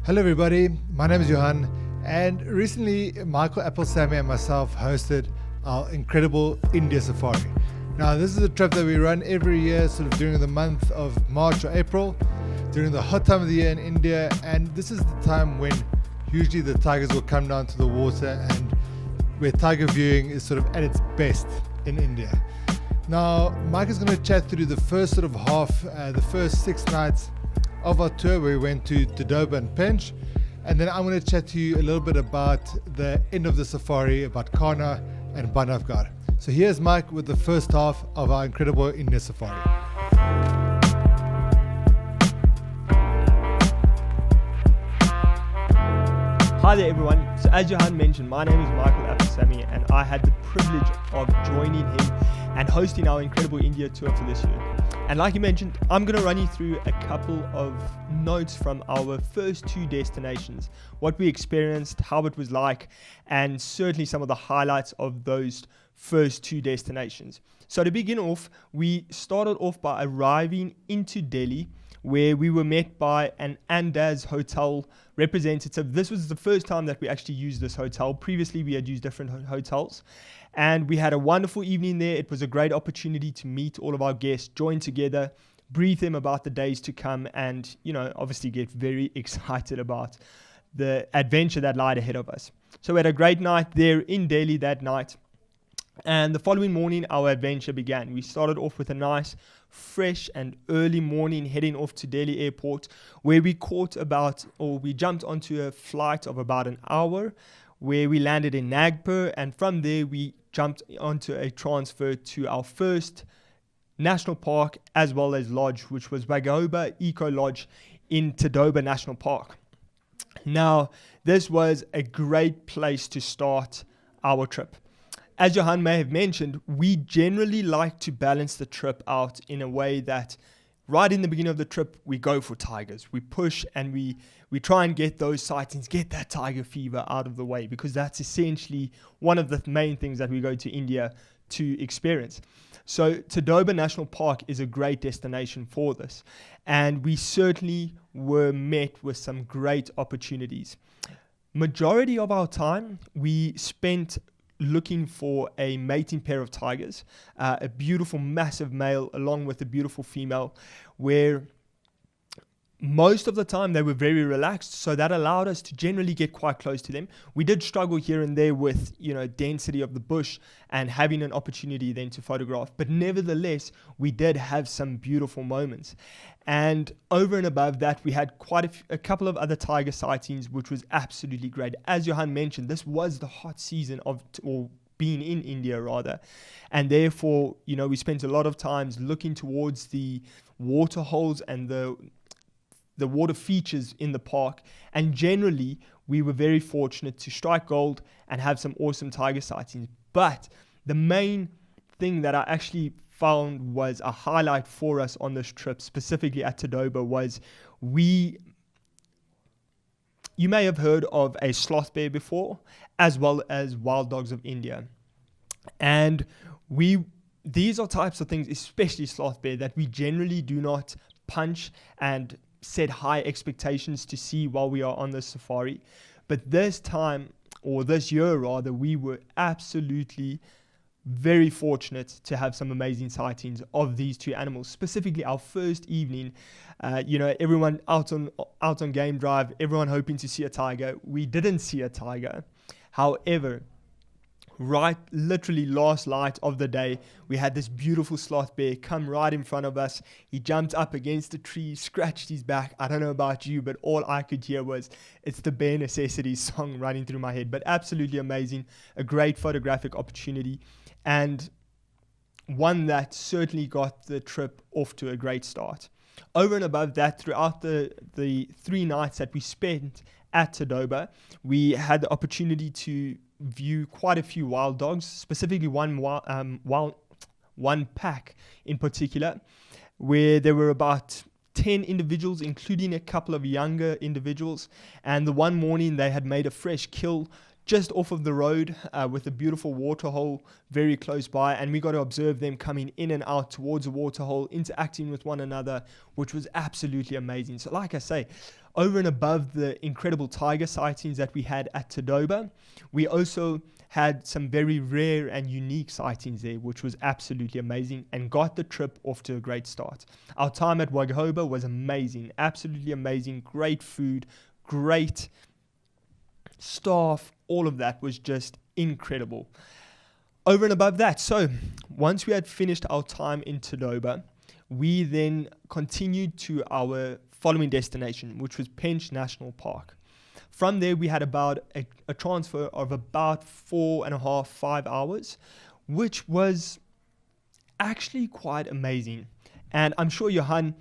Hello everybody, my name is Johan, and recently Michaeal, Applasamy and myself hosted our incredible India safari. Now this is a trip that we run every year sort of during the month of March or April, during the hot time of the year in India, and this is the time when usually the tigers will come down to the water and where tiger viewing is sort of at its best in India. Now Mike is going to chat through the first sort of half, the first 6 nights of our tour where we went to Doba and Pench, and then I'm going to chat to you a little bit about the end of the safari, about Kaa and Banavgarh. So here's Mike with the first half of our incredible India safari. Hi there everyone. So as Johan mentioned, my name is Michaeal Applasamy and I had the privilege of joining him and hosting our incredible India tour for this year. And like you mentioned, I'm going to run you through a couple of notes from our first 2 destinations, what we experienced, how it was like, and certainly some of the highlights of those first 2 destinations. So to begin off, we started off by arriving into Delhi, where we were met by an Andaz hotel representative. This was the first time that we actually used this hotel. Previously, we had used different hotels. And we had a wonderful evening there. It was a great opportunity to meet all of our guests, join together, brief them about the days to come, and, obviously get very excited about the adventure that lied ahead of us. So we had a great night there in Delhi that night. And the following morning, our adventure began. We started off with a nice, fresh and early morning heading off to Delhi airport, where we jumped onto a flight of about an hour, where we landed in Nagpur, and from there we jumped onto a transfer to our first national park as well as lodge, which was Bagoba Eco Lodge in Doba National Park. Now, this was a great place to start our trip. As Johan may have mentioned, we generally like to balance the trip out in a way that right in the beginning of the trip, we go for tigers. We push and we try and get those sightings, get that tiger fever out of the way, because that's essentially one of the main things that we go to India to experience. So Doba National Park is a great destination for this. And we certainly were met with some great opportunities. Majority of our time, we spent looking for a mating pair of tigers, a beautiful massive male along with a beautiful female, where most of the time they were very relaxed, so that allowed us to generally get quite close to them. We did struggle here and there with density of the bush and having an opportunity then to photograph, but nevertheless we did have some beautiful moments. And over and above that, we had quite a couple of other tiger sightings, which was absolutely great. As Johan mentioned, this was the hot season or being in India rather, and therefore we spent a lot of times looking towards the water holes and the water features in the park, and generally we were very fortunate to strike gold and have some awesome tiger sightings. But the main thing that I actually found was a highlight for us on this trip, specifically at Doba, was you may have heard of a sloth bear before, as well as wild dogs of India. And these are types of things, especially sloth bear, that we generally do not punch and set high expectations to see while we are on the safari. But this time, or this year rather, we were absolutely very fortunate to have some amazing sightings of these 2 animals. Specifically, our first evening, everyone out on game drive, everyone hoping to see a tiger. We didn't see a tiger. However, literally last light of the day, we had this beautiful sloth bear come right in front of us. He jumped up against a tree, scratched his back. I don't know about you, but all I could hear was "It's the Bare Necessities" song running through my head. But absolutely amazing, a great photographic opportunity, and one that certainly got the trip off to a great start. Over and above that, throughout the 3 nights that we spent at Doba, we had the opportunity to view quite a few wild dogs, specifically one pack in particular, where there were about 10 individuals, including a couple of younger individuals. And the one morning they had made a fresh kill just off of the road with a beautiful waterhole very close by, and we got to observe them coming in and out towards the waterhole, interacting with one another, which was absolutely amazing. So like I say, over and above the incredible tiger sightings that we had at Tadoba, we also had some very rare and unique sightings there, which was absolutely amazing and got the trip off to a great start. Our time at Waghoba was amazing, absolutely amazing, great food, great staff, all of that was just incredible. Over and above that, so once we had finished our time in Tadoba, we then continued to our following destination, which was Pench National Park. From there, we had about a transfer of about 4.5, 5 hours, which was actually quite amazing. And I'm sure Johan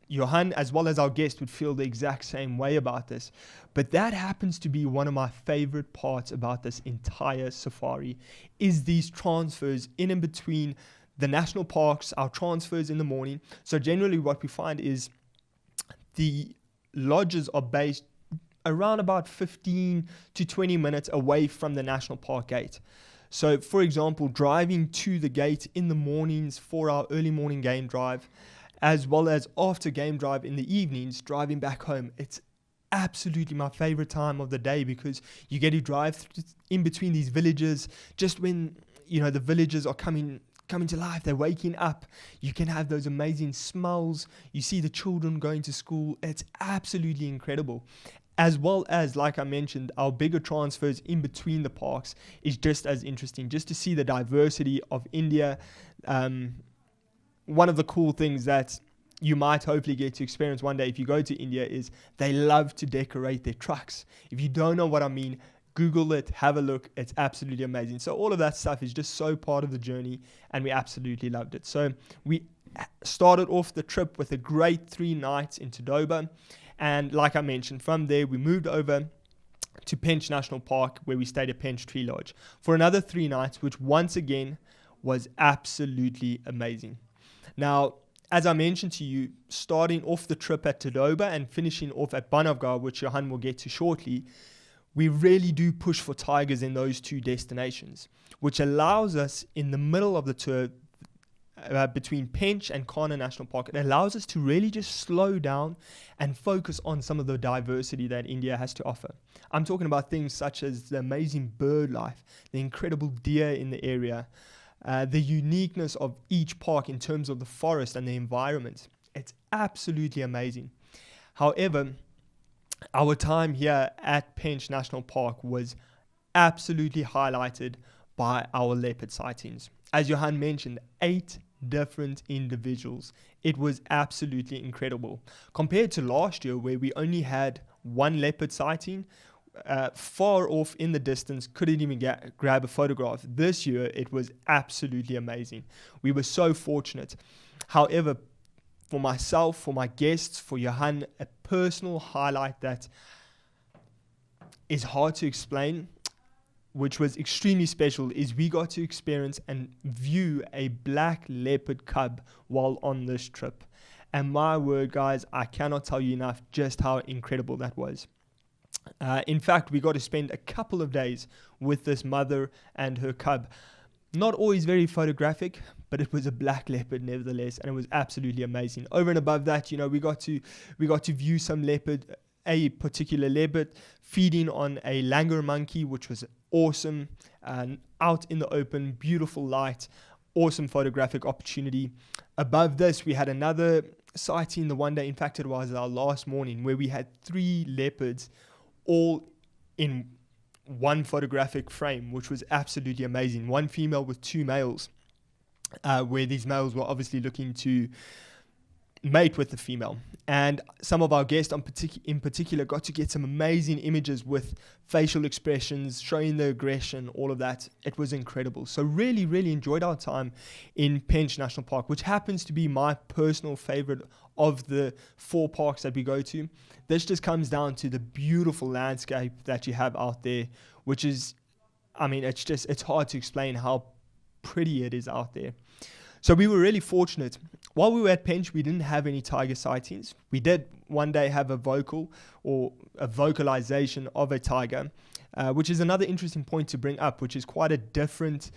Johan, as well as our guest, would feel the exact same way about this. But that happens to be one of my favorite parts about this entire safari, is these transfers in and between the national parks, our transfers in the morning. So generally what we find is the lodges are based around about 15 to 20 minutes away from the national park gate. So for example, driving to the gate in the mornings for our early morning game drive, as well as after game drive in the evenings, driving back home, it's absolutely my favorite time of the day, because you get to drive in between these villages just when, you know, the villagers are coming to life, they're waking up. You can have those amazing smells. You see the children going to school. It's absolutely incredible. As well as, like I mentioned, our bigger transfers in between the parks is just as interesting, just to see the diversity of India. One of the cool things that you might hopefully get to experience one day if you go to India is they love to decorate their trucks. If you don't know what I mean, Google it, have a look. It's absolutely amazing. So all of that stuff is just so part of the journey, and we absolutely loved it. So we started off the trip with a great 3 nights in Tadoba. And like I mentioned, from there we moved over to Pench National Park, where we stayed at Pench Tree Lodge for another 3 nights, which once again was absolutely amazing. Now, as I mentioned to you, starting off the trip at Tadoba and finishing off at Banavgarh, which Johan will get to shortly, we really do push for tigers in those 2 destinations, which allows us in the middle of the tour between Pench and Kaa National Park, it allows us to really just slow down and focus on some of the diversity that India has to offer. I'm talking about things such as the amazing bird life, the incredible deer in the area, the uniqueness of each park in terms of the forest and the environment. It's absolutely amazing. However, our time here at Pench National Park was absolutely highlighted by our leopard sightings. As Johan mentioned, 8 different individuals. It was absolutely incredible. Compared to last year, where we only had 1 leopard sighting, far off in the distance, couldn't even grab a photograph. This year, it was absolutely amazing. We were so fortunate. However, for myself, for my guests, for Johan, a personal highlight that is hard to explain, which was extremely special, is we got to experience and view a black leopard cub while on this trip. And my word, guys, I cannot tell you enough just how incredible that was. In fact, we got to spend a couple of days with this mother and her cub. Not always very photographic, but it was a black leopard nevertheless, and it was absolutely amazing. Over and above that, you know, we got to view some leopard, a particular leopard feeding on a langur monkey, which was awesome, out in the open, beautiful light, awesome photographic opportunity. Above this, we had another sighting the one day, in fact it was our last morning, where we had 3 leopards all in one photographic frame, which was absolutely amazing. 1 female with 2 males, where these males were obviously looking to mate with the female. And some of our guests in particular got to get some amazing images with facial expressions, showing the aggression, all of that. It was incredible. So really, really enjoyed our time in Pench National Park, which happens to be my personal favorite of the 4 parks that we go to. This just comes down to the beautiful landscape that you have out there, which is, I mean, it's hard to explain how pretty it is out there. So we were really fortunate. While we were at Pench, we didn't have any tiger sightings. We did one day have a vocalization of a tiger, which is another interesting point to bring up, which is quite a different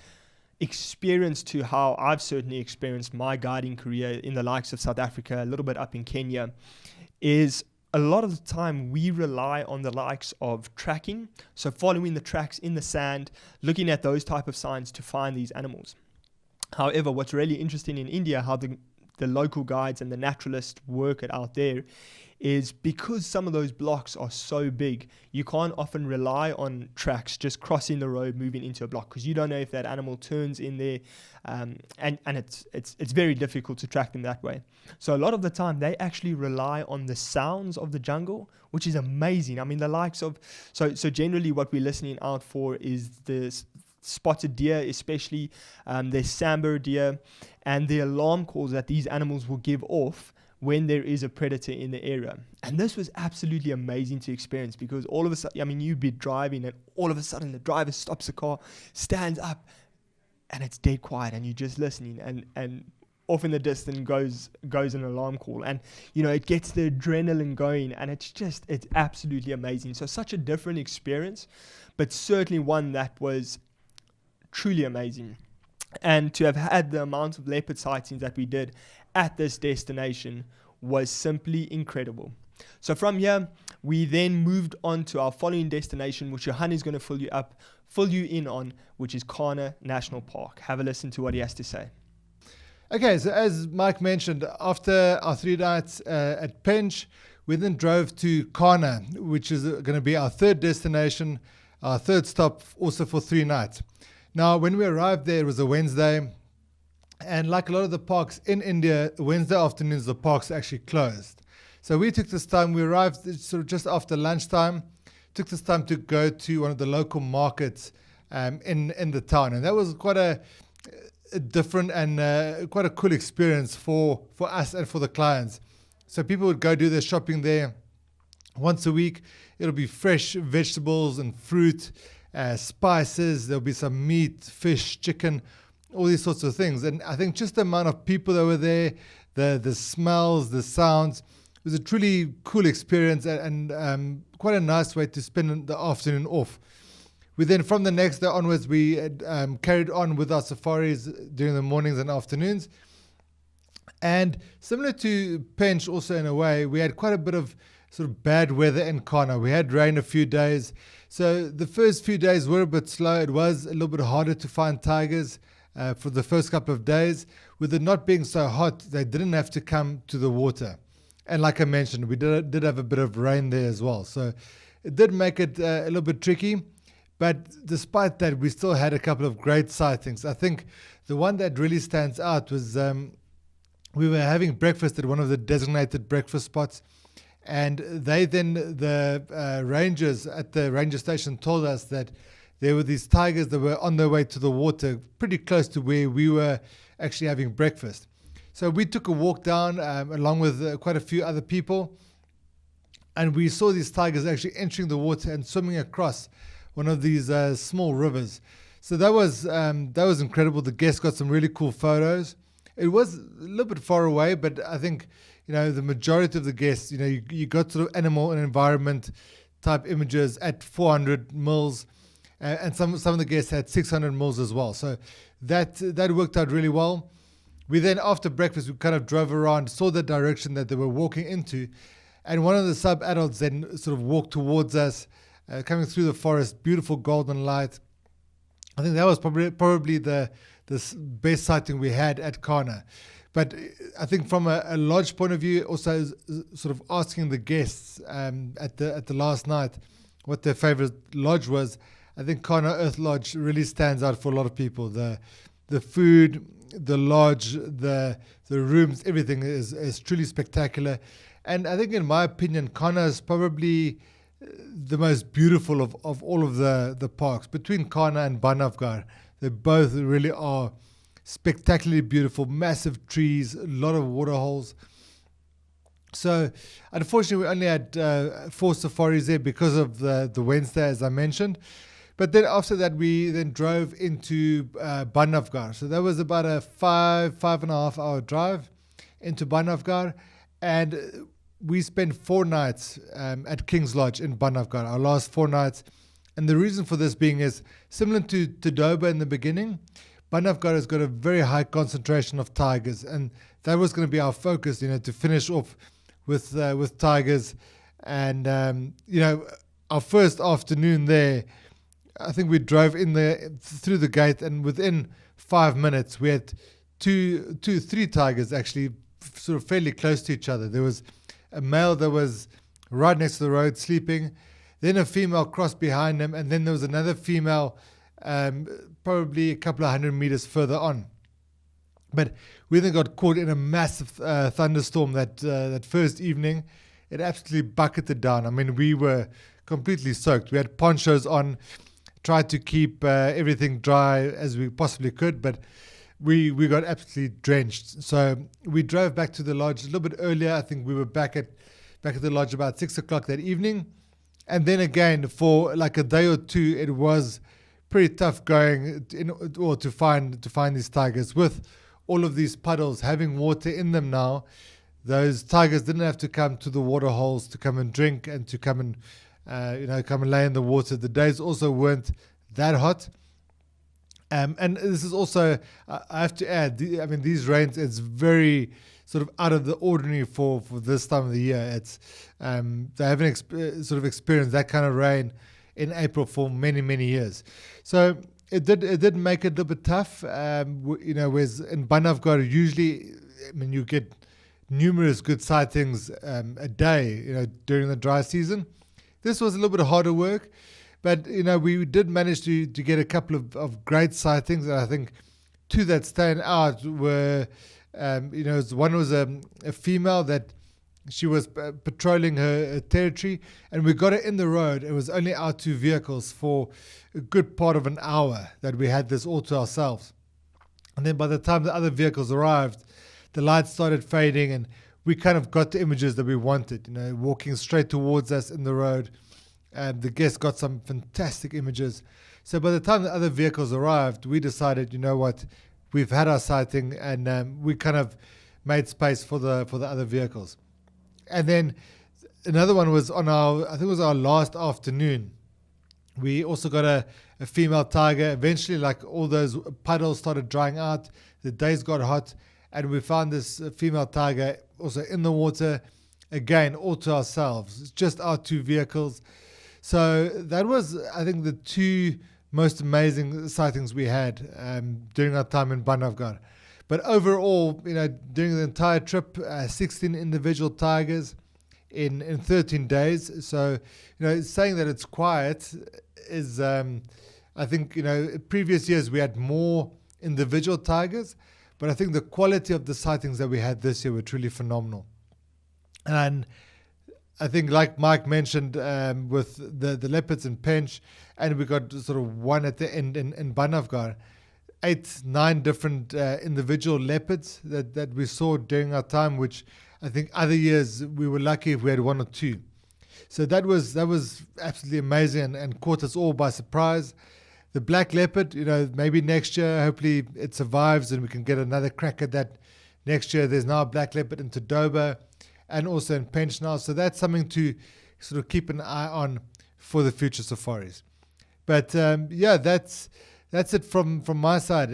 experience to how I've certainly experienced my guiding career in the likes of South Africa, a little bit up in Kenya, is a lot of the time we rely on the likes of tracking, so following the tracks in the sand, looking at those type of signs to find these animals. However, what's really interesting in India, how the local guides and the naturalists work it out there, is because some of those blocks are so big, you can't often rely on tracks just crossing the road, moving into a block, because you don't know if that animal turns in there, and it's very difficult to track them that way. So a lot of the time, they actually rely on the sounds of the jungle, which is amazing. I mean, the likes of so generally what we're listening out for is the spotted deer, especially there's sambar deer, and the alarm calls that these animals will give off when there is a predator in the area. And this was absolutely amazing to experience, because all of a sudden, I mean, you'd be driving and all of a sudden the driver stops the car, stands up, and it's dead quiet, and you're just listening, and off in the distance goes an alarm call, and it gets the adrenaline going, and it's absolutely amazing. So such a different experience, but certainly one that was truly amazing. And to have had the amount of leopard sightings that we did at this destination was simply incredible. So from here, we then moved on to our following destination, which Johan is going to fill you in on, which is Kaa National Park. Have a listen to what he has to say. Okay, so as Mike mentioned, after our 3 nights at Pench, we then drove to Kaa, which is going to be our third destination, our third stop also for 3 nights. Now, when we arrived there, it was a Wednesday, and like a lot of the parks in India, Wednesday afternoons, the parks are actually closed. So we took this time, we arrived sort of just after lunchtime, took this time to go to one of the local markets in the town. And that was quite a different and quite a cool experience for us and for the clients. So people would go do their shopping there once a week. It'll be fresh vegetables and fruit, spices, there'll be some meat, fish, chicken, all these sorts of things. And I think just the amount of people that were there, the smells, the sounds, it was a truly cool experience and quite a nice way to spend the afternoon off. We then, from the next day onwards, we carried on with our safaris during the mornings and afternoons. And similar to Pench also in a way, we had quite a bit of sort of bad weather in Kaa. We had rain a few days. So the first few days were a bit slow. It was a little bit harder to find tigers for the first couple of days. With it not being so hot, they didn't have to come to the water. And like I mentioned, we did have a bit of rain there as well. So it did make it a little bit tricky. But despite that, we still had a couple of great sightings. I think the one that really stands out was we were having breakfast at one of the designated breakfast spots. And the rangers at the ranger station told us that there were these tigers that were on their way to the water, pretty close to where we were actually having breakfast. So we took a walk down along with quite a few other people, and we saw these tigers actually entering the water and swimming across one of these small rivers. So that was incredible. The guests got some really cool photos. It was a little bit far away, but I think the majority of the guests, you got sort of animal and environment type images at 400 mils, and some of the guests had 600 mils as well. So that worked out really well. We then, after breakfast, we kind of drove around, saw the direction that they were walking into, and one of the sub-adults then sort of walked towards us, coming through the forest, beautiful golden light. I think that was probably the best sighting we had at Kaa. But I think from a lodge point of view, also sort of asking the guests at the last night what their favorite lodge was, I think Kaa Earth Lodge really stands out for a lot of people. The food, the lodge, the rooms, everything is truly spectacular. And I think, in my opinion, Kaa is probably the most beautiful of all of the parks. Between Kaa and Banavgarh, they both really are spectacularly beautiful, massive trees, a lot of water holes. So unfortunately, we only had 4 safaris there because of the Wednesday, as I mentioned. But then after that, we then drove into Banavgarh. So that was about a 5.5 hour drive into Banavgarh. And we spent 4 nights at King's Lodge in Banavgarh, our last 4 nights. And the reason for this being is similar to Doba in the beginning, Banavgarh has got a very high concentration of tigers, and that was going to be our focus, to finish off with tigers And our first afternoon there, I think we drove in there through the gate, and within 5 minutes we had three tigers actually sort of fairly close to each other. There was a male that was right next to the road sleeping, then a female crossed behind him, and then there was another female probably a couple of 100 meters further on. But we then got caught in a massive thunderstorm that first evening. It absolutely bucketed down. I mean, we were completely soaked. We had ponchos on, tried to keep everything dry as we possibly could, but we got absolutely drenched. So we drove back to the lodge a little bit earlier. I think we were back at the lodge about 6 o'clock that evening. And then again, for like a day or two, it was pretty tough going to find these tigers. With all of these puddles having water in them now, those tigers didn't have to come to the water holes to come and drink and to come and lay in the water. The days also weren't that hot. And this is also, I have to add, these rains, it's very sort of out of the ordinary for this time of the year. It's they haven't sort of experienced that kind of rain in April for many, many years. So it did make it a little bit tough. Whereas in Banavgarh, usually, you get numerous good sightings a day, during the dry season. This was a little bit harder work, but, we did manage to get a couple of great sightings. And I think two that stand out were, one was a female that she was patrolling her territory, and we got her in the road. It was only our two vehicles for a good part of an hour that we had this all to ourselves. And then by the time the other vehicles arrived, the lights started fading, and we kind of got the images that we wanted, walking straight towards us in the road. And the guests got some fantastic images. So by the time the other vehicles arrived, we decided, you know what, we've had our sighting, and we kind of made space for the other vehicles. And then another one was I think it was our last afternoon. We also got a female tiger. Eventually, like, all those puddles started drying out. The days got hot, and we found this female tiger also in the water, again, all to ourselves, just our two vehicles. So that was, I think, the two most amazing sightings we had during our time in Banavgarh. But overall, during the entire trip, 16 individual tigers in 13 days. So, saying that it's quiet is, I think, previous years we had more individual tigers, but I think the quality of the sightings that we had this year were truly phenomenal. And I think, like Mike mentioned, with the leopards in Pench, and we got sort of one at the end in Banavgarh, 8-9 different individual leopards that we saw during our time, which I think other years we were lucky if we had one or two. So that was absolutely amazing and caught us all by surprise. The black leopard, maybe next year, hopefully it survives and we can get another crack at that next year. There's now a black leopard in Todoba and also in Pench now. So that's something to sort of keep an eye on for the future safaris. But that's it from my side.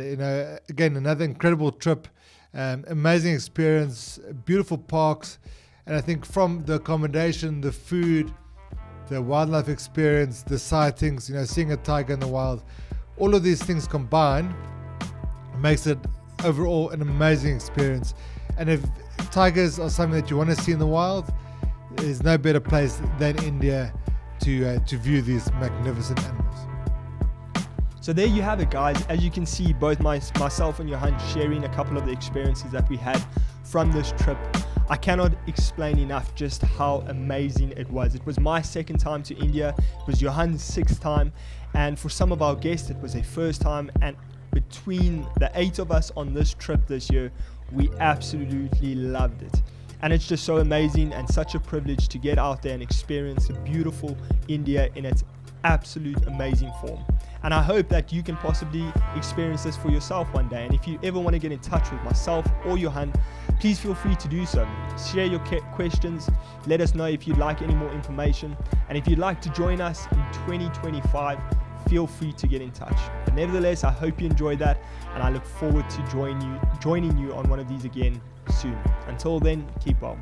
Again, another incredible trip, amazing experience, beautiful parks, and I think from the accommodation, the food, the wildlife experience, the sightings, seeing a tiger in the wild, all of these things combined makes it overall an amazing experience. And if tigers are something that you want to see in the wild, there's no better place than India to view these magnificent animals. So there you have it, guys. As you can see, both myself and Johan sharing a couple of the experiences that we had from this trip. I cannot explain enough just how amazing it was. It was my second time to India. It was Johan's sixth time. And for some of our guests, it was their first time. And between the 8 of us on this trip this year, we absolutely loved it. And it's just so amazing and such a privilege to get out there and experience a beautiful India in its absolute amazing form. And I hope that you can possibly experience this for yourself one day. And if you ever want to get in touch with myself or Johan, please feel free to do so. Share your questions. Let us know if you'd like any more information. And if you'd like to join us in 2025, feel free to get in touch. But nevertheless, I hope you enjoyed that, and I look forward to joining you on one of these again soon. Until then, keep well.